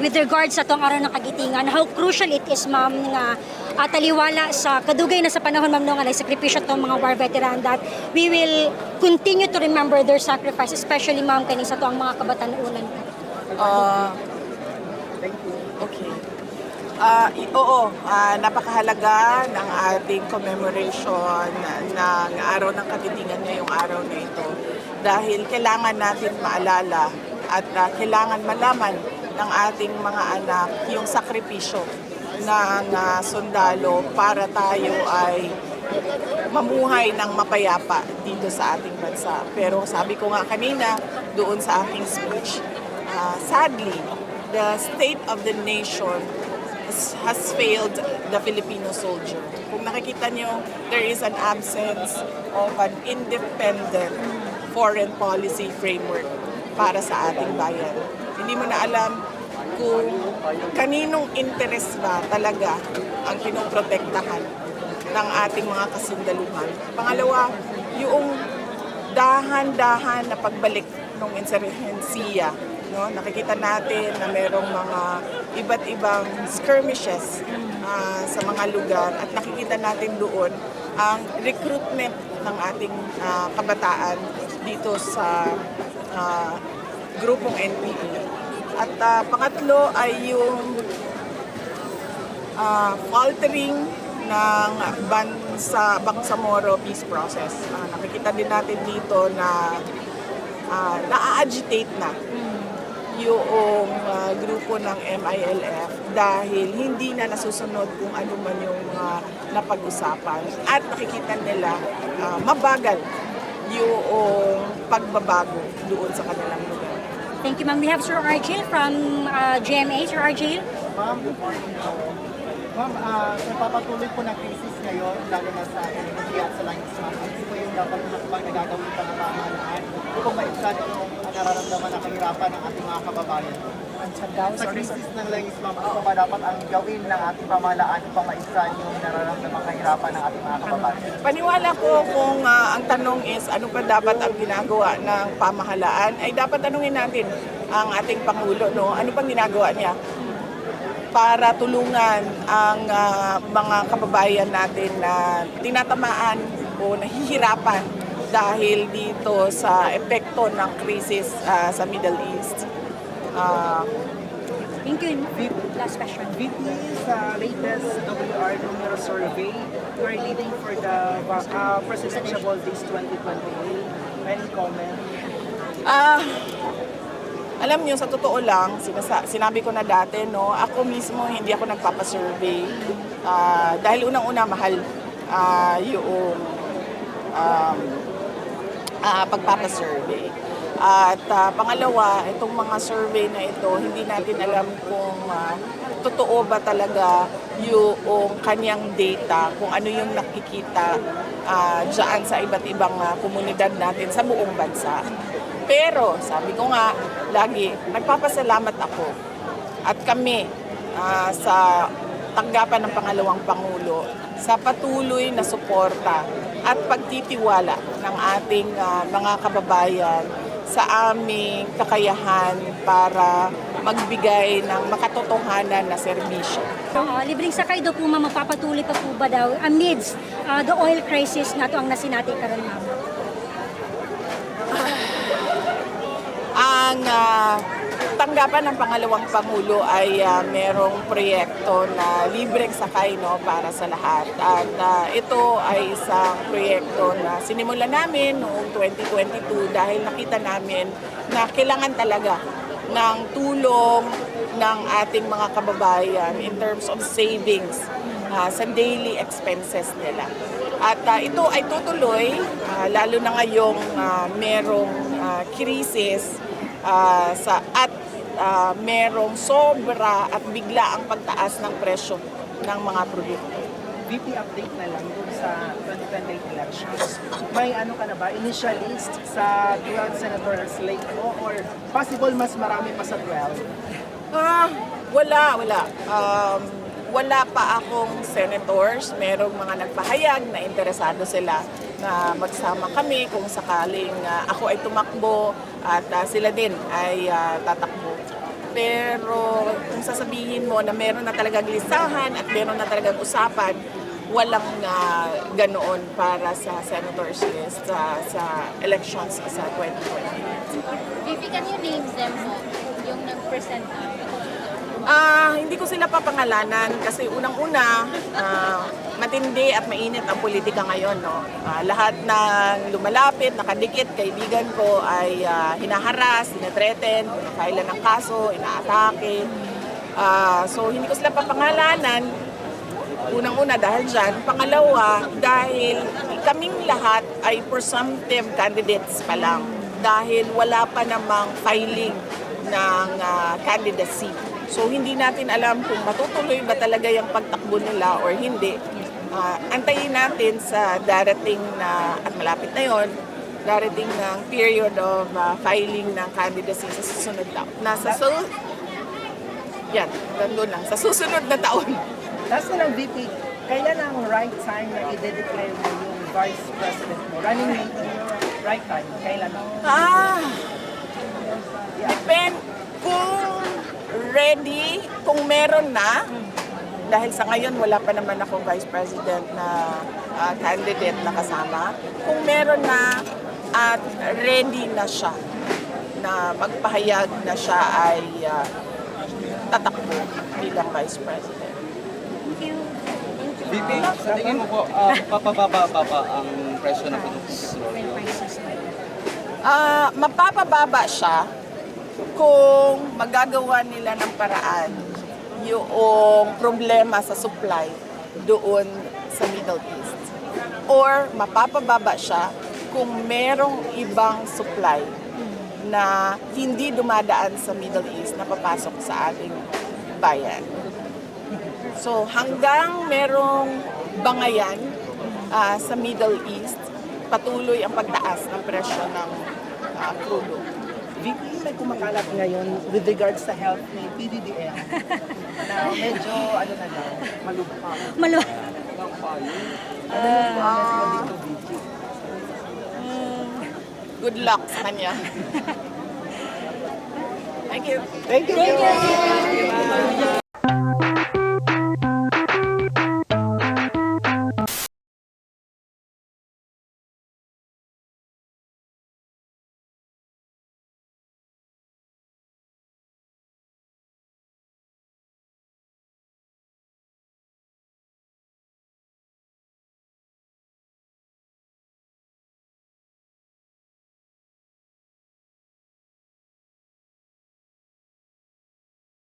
with regards sa tong araw ng kagitingan, how crucial it is, ma'am, nga taliwala sa kadugay na sa panahon, ma'am, nga sakripisyo tong mga war veteran, that we will continue to remember their sacrifice, especially, ma'am, kani sa tuang mga kabatanunan. Okay. Napakahalaga ng ating commemoration ng Araw ng Kagitingan ngayong araw na ito dahil kailangan natin maalala at kailangan malaman ng ating mga anak yung sakripisyo ng sundalo para tayo ay mamuhay ng mapayapa dito sa ating bansa. Pero sabi ko nga kanina doon sa aking speech, sadly, the state of the nation has failed the Filipino soldier. Kung nakikita niyo, there is an absence of an independent foreign policy framework para sa ating bayan. Hindi mo na alam kung kaninong interest ba talaga ang pinoprotektahan ng ating mga kasundaluhan. Pangalawa, yung dahan-dahan na pagbalik ng insurhensiya. No, nakikita natin na merong mga iba't ibang skirmishes sa mga lugar at nakikita natin doon ang recruitment ng ating kabataan dito sa grupong NPA. At pangatlo ay yung faltering ng Bangsamoro peace process. Nakikita din natin dito na na-agitate na yung grupo ng MILF dahil hindi na nasusunod kung ano man yung napag-usapan at nakikita nila mabagal yung pagbabago doon sa kanilang lugar. Thank you, ma'am. We have Sir Argil from GMA. Sir Argil? Ma'am, napapatuloy po na crisis ngayon, lalo na sa enerhiya at sa langis, ma'am. Hindi po yung dapat hakbang na gagawin pa ng pamahalaan upang maibsan yung nararamdaman na kahirapan ng ating mga kababayan. Sa crisis ng langis, ma'am, ano ba dapat ang gawin ng ating pamahalaan upang maibsan yung nararamdaman kahirapan ng ating mga kababayan? Paniwala ko kung ang tanong is ano pa dapat ang ginagawa ng pamahalaan, ay dapat tanungin natin ang ating Pangulo, no? Ano pang ginagawa niya para tulungan ang mga kababayan natin na tinatamaan o nahihirapan dahil dito sa epekto ng krisis sa Middle East. Thank you. Last question. VP, sa latest WR numero survey, you are leading for the Presidential Days 2028. Any comment? Alam niyo, sa totoo lang, sinabi ko na dati, no, ako mismo hindi ako nagpapasurvey. Dahil unang-una mahal yung pagpapasurvey. At pangalawa, itong mga survey na ito, hindi natin alam kung totoo ba talaga yung kanyang data, kung ano yung nakikita dyan sa iba't ibang komunidad natin sa buong bansa. Pero, sabi ko nga, lagi, nagpapasalamat ako at kami sa tanggapan ng pangalawang Pangulo sa patuloy na suporta at pagtitiwala ng ating mga kababayan sa aming kakayahan para magbigay ng makatotohanan na serbisyo. Libreng sakay daw po, ma'am, magpapatuloy pa po ba daw amidst the oil crisis na ito ang nasinati karon, ma'am? Ang tanggapan ng pangalawang Pangulo ay merong proyekto na libreng sakay, no, para sa lahat. At ito ay isang proyekto na sinimulan namin noong 2022 dahil nakita namin na kailangan talaga ng tulong ng ating mga kababayan in terms of savings sa daily expenses nila. At ito ay tutuloy, lalo na ngayong merong krisis at merong sobra at bigla ang pagtaas ng presyo ng mga produkto. VP, update na lang dun sa 2028 elections. May ano ka na ba, initial list sa 12 senators slate mo or possible mas marami pa sa 12? Wala. Wala pa akong senators. Merong mga nagpahayag na interesado sila na magsama kami kung sakaling ako ay tumakbo at sila din ay tatakbo. Pero kung sasabihin mo na meron na talagang listahan at meron na talagang usapan, walang ganoon para sa senators list sa elections sa 2020. Vivi, can you name them mo? Yung nag-present na? Hindi ko sila papangalanan kasi unang-una, matindi at mainit ang politika ngayon. No? Lahat ng lumalapit, nakadikit, kaibigan ko ay hinaharas, hinatreten, pinafailan ng kaso, inaatake. So hindi ko sila papangalanan. Unang-una dahil dyan. Pangalawa, dahil kaming lahat ay presumptive candidates pa lang. Dahil wala pa namang filing ng candidacy. So hindi natin alam kung matutuloy ba talaga yung pagtakbo nila or hindi. Antayin natin sa darating na, at malapit na yon, darating ng period of filing ng candidacy sa susunod na. Sa susunod na taon. Last na lang, VP, kailan ang right time na i-declare mo yung Vice President mo? Running mate mo, right time, kailan? Depend kung ready, kung meron na, dahil sa ngayon wala pa naman akong Vice President na candidate na kasama, kung meron na at ready na siya, na magpahayag na siya ay tatakbo bilang Vice President. VP, sa tingin mo po, papababa pa ang presyo ng petrolyo? Mapapababa siya kung magagawa nila ng paraan yung problema sa supply doon sa Middle East. Or mapapababa siya kung merong ibang supply na hindi dumadaan sa Middle East na papasok sa ating bayan. So hanggang merong bangayan sa Middle East, patuloy ang pagtaas ng presyo ng crudo. VP, may kumakalat ngayon with regards sa health ni PDDM na medyo, malubha. Good luck sa kanya. Thank you. Thank you.